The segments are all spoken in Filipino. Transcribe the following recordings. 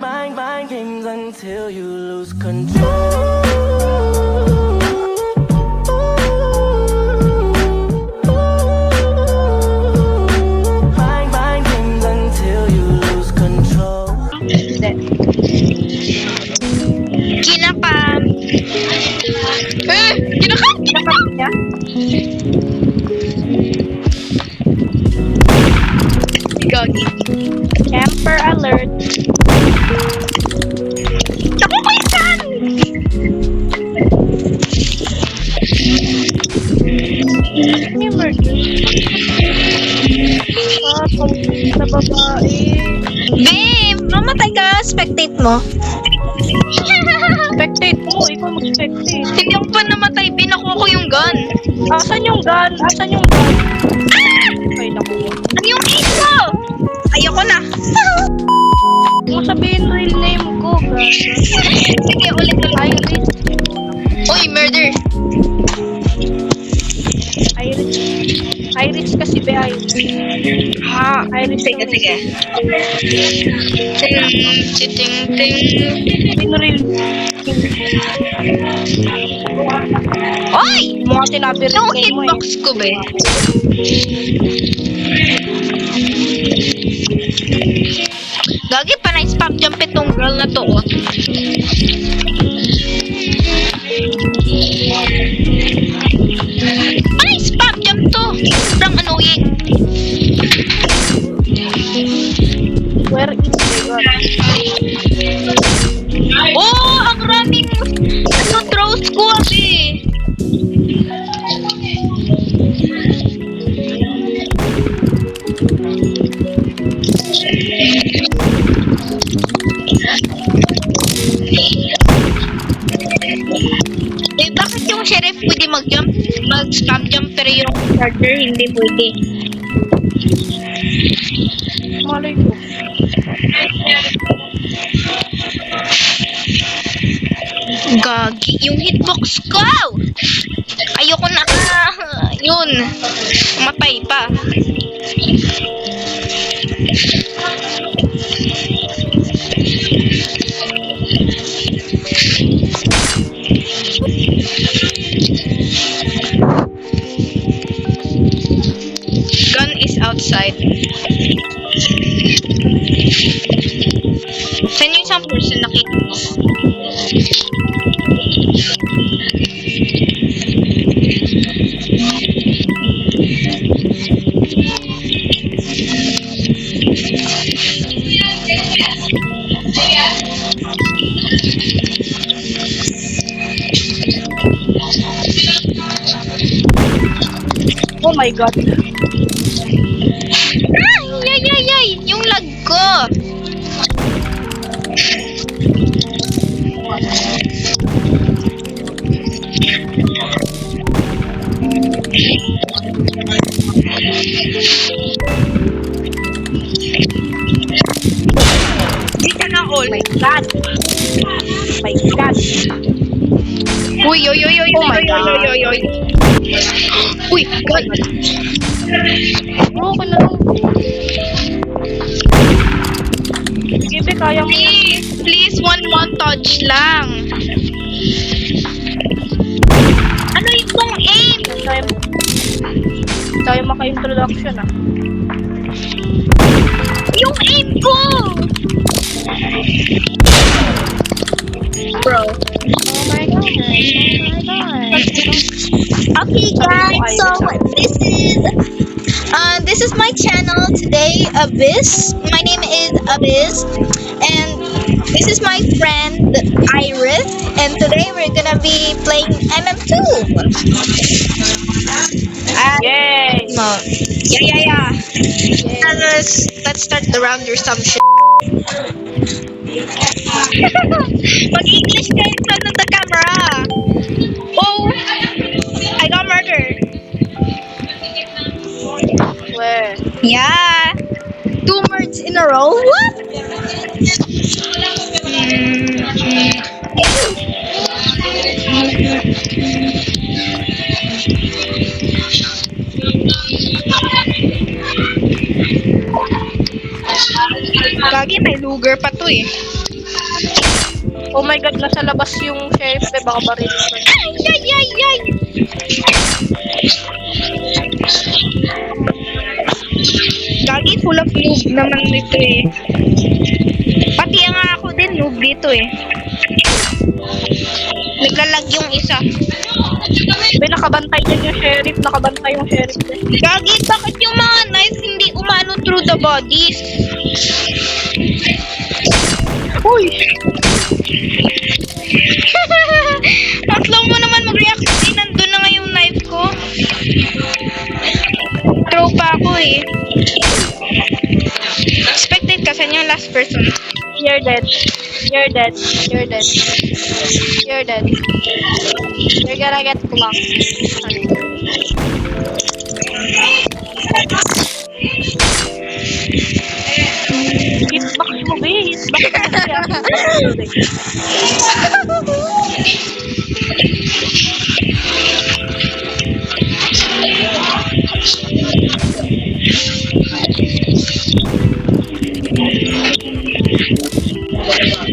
mind games until you lose control. Mind games until you lose control. Kinakam. Kinakam niya? Gagi. Camper alert. Naku, kaisan! May murder. Sa babae. Babe, mamatay ka. Spectate mo. Spectate mo, ikaw mag-spectate. Hindi ako pa namatay. Pinakuha ko yung gun. Asan yung gun? Asan yung gun? Ay, nakuha. Ano yung aim ko? Ayoko na. Huwag mo sabihin real name ko, guys. Sige, ulit. Iris. Uy, murder. Iris. Iris kasi be Iris. Ha? Iris. Sige. Ting. Sabihin real. Oy! Mga sinabi real Yung name mo hitbox ko, be. Gagi pa na spam jump itong girl na to, oh. Ay, spam jump to. Sobrang annoying. Where is the gun? Oh, ang raming throws ko kasi. Eh, bakit yung sheriff pwede mag-spam jump pero yung charger hindi pwede? Malay ko. Gagi, yung hitbox ko! Ayoko na. Yun. Matay pa. Gun is outside. Saan yung isang person nakita mo? Oh my god. Yay! Yung lag ko! Di ka na all. My god. My god. Uy. Oh my God. Uy, God. Bro, ka na lang. Sige, kaya mo. Please, one montage lang. Ano yung aim? Tayo maka-introduction ah. Yung aim ko! Bro. Oh my god. Okay guys, so this is my channel today, Abyss. My name is Abyss, and this is my friend Iris, and today we're gonna be playing MM2. Yay! Yeah. And let's start the round or some shit. Mag-English kayo in front of the camera. Oh, I got murdered. Where? Yeah. 2 murders in a row? What? Gagi, may luger pa to eh. Oh my god, nasa labas yung sheriff. Baka baril ko. Ay, ay, ay, ay. Gagi, full of noob naman dito eh. Pati nga ako din noob dito eh. Naglalag yung isa. Be, nakabantay din yung sheriff. Nakabantay yung sheriff. Gagi, bakit yung mga knives hindi umano through the bodies? Uy! Ang slow mo naman mag-react. Nandun na nga yung knife ko. Throw pa ako eh. Expected kasi yung last person. You're dead. You're dead. You're dead. You're dead. You're gonna get blocked. Hitbox mo, be. Hitbox mo.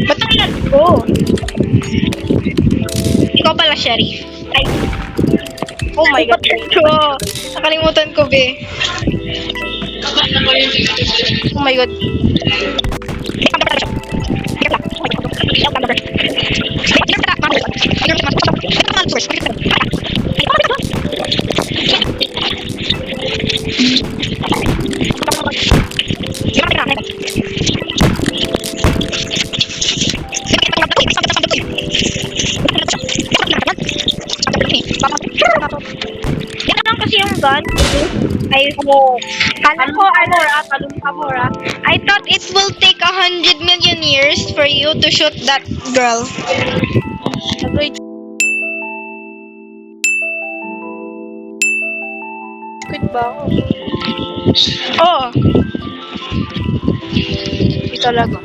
Ba't ang lag ko? Ikaw pala, Sheriff. Ay, Oh my god. ko. Nakalimutan ko, be. Oh my god. Yan lang kasi yung gun. Ay, kala ko, I thought it will take 100 million years for you to shoot that girl. Quit ba ako? Oo. Hindi talaga.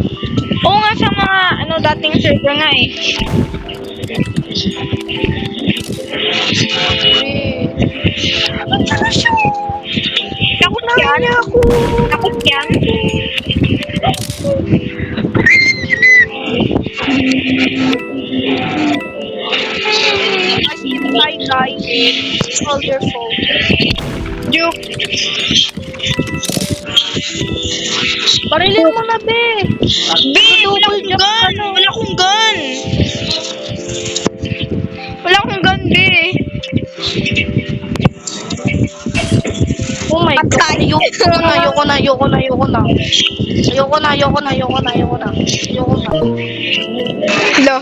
Oo nga sa mga dating server nga eh. Takot yan. Takot yan. Guys, it's all your fault. Joke. Barilin mo na, be. Be, wala akong gun. Wala akong gun. Wala akong gun, be. Oh my god. Ayoko na. Hello.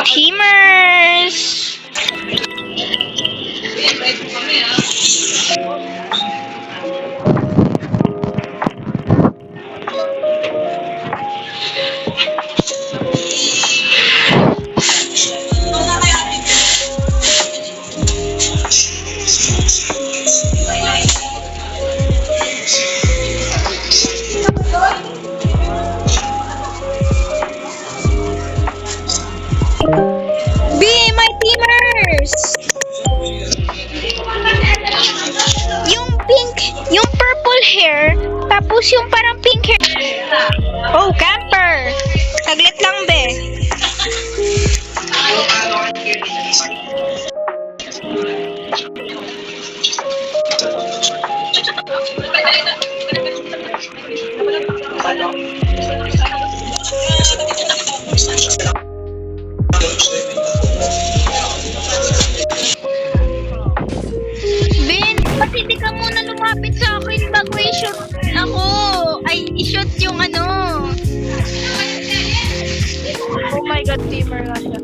Teamers. Be my teamers. Yung purple hair, tapos yung parang pink hair. Oh, camper. Saglit lang, be. Ben, ba't hindi ka muna lumapit sa akin bago i-shoot ako? Ay, i-shoot yung Oh my god, teamer nga siya.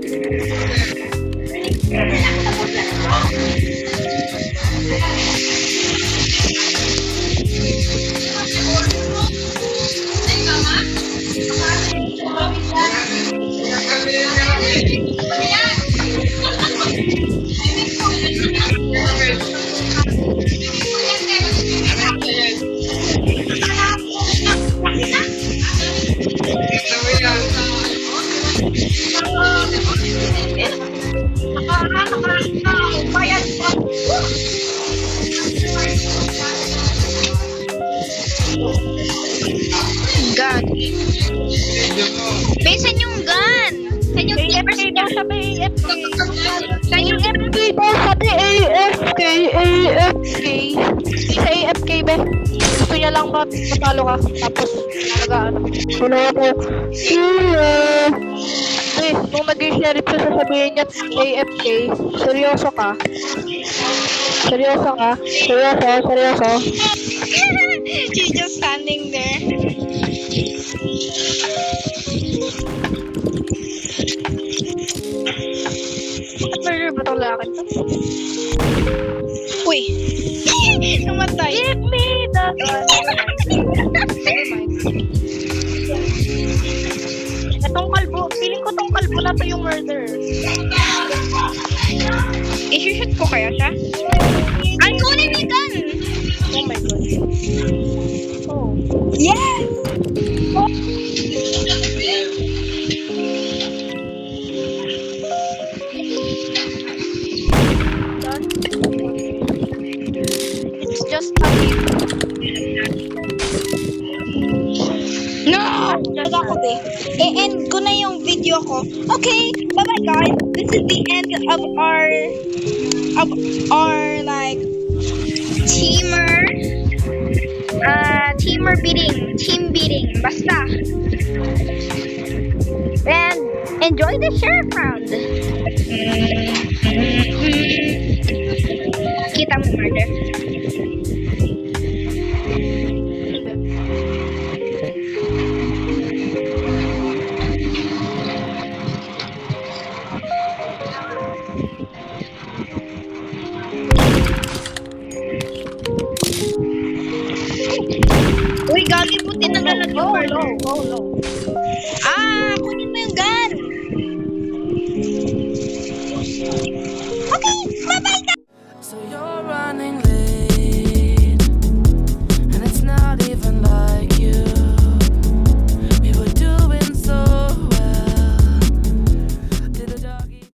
Gun. Besan yung gun. Can you keep AFK daw siya, be. AFK. Can you keep AFK daw sabi, AFK, AFK. Sa AFK, be. Gusto niya lang matalo ka. Tapos, nag-ano. Wala ako. Eh, nung nag-sheriff siya, sasabihin niya, AFK. Seryoso ka? Seryoso ka? Seryoso, seryoso. She's just standing there. At murder ba itong lalaki to? Uy. Namatay. Give me the gun. Never mind. Itong kalbo, feeling ko tong kalbo na to yung murder. I-shoot ko kaya siya? Ay, kunin mo yung gun! Oh my god. Oh. Yes! It's just a game. No! Wala ko eh. E-end ko na yung video ko. Okay, bye-bye guys. This is the end of our like team beating, basta. And enjoy the sheriff round. Kita mo, murder. Uy, gagi po tinagalag yung Oh, murder. no.